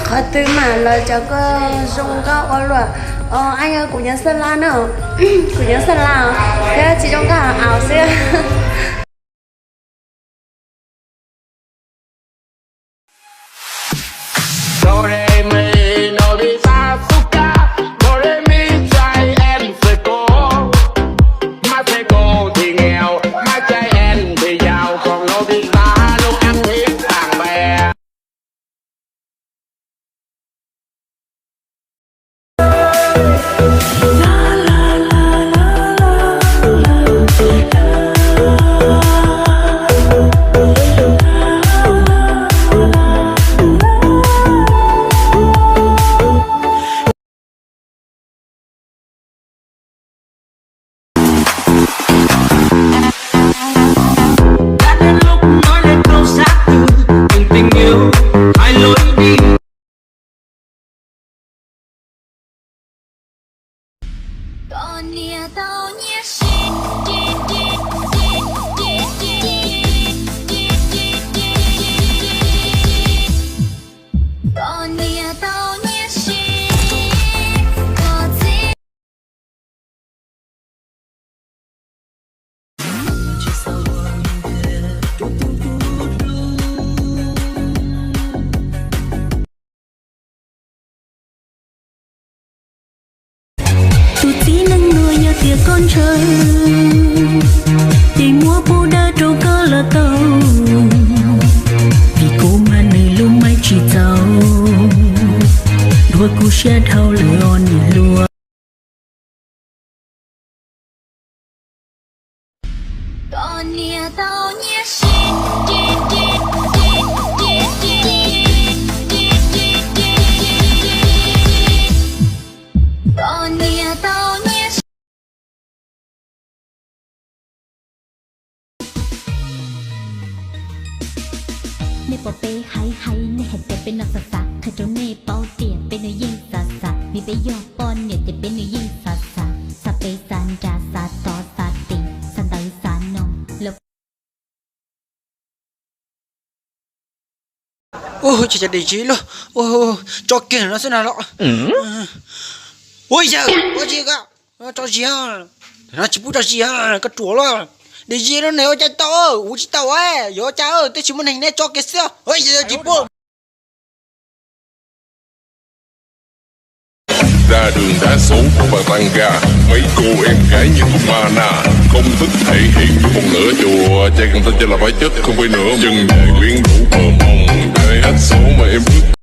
khó từ mà là cho có dùng có ở luôn anh ơi của nhân Sơn La nữa của nhân Sơn La thế chị trong cả áo xưa tia con trời thì mua bù đa trâu cơ là tàu vì cô mà nơi luôn mai chỉ giàu đua cô sẽ thao lửa on lúa còn nia tao nhé còn nia tao nhéในปอเป้ไฮไฮในเห็ดแต่เป็นนักศึกษาข้าเจ้าในเป้าเตี่ยเป็นนักยิงศาสามีไปยอปอนเนี่ยแต่เป็นนักยิงศาสาสเปซันจาสาต่อสาติงสันตาสานนองแล้ว Ôi chị để chí luôn. Ôi cho kìa nó thế nào đó. Ôi giờ có gì cả. Nó cho gì à. Nó chỉ bút cho gì à. Cái chúa luôn. Để gì nó nếu cho tao. Ui chị tao ấy. Yo cha ơi. Tôi chỉ muốn hình này cho cái xưa. Ôi giờ chị bút. Ra đường đá số và tăng ga. Mấy cô em gái như con ma na. Không thích thể hiện với một nửa chùa. Trai cần ta cho là phải chết không phải nữa. Chân dài quyến rũ mờ mong. Đời hết số mà em bước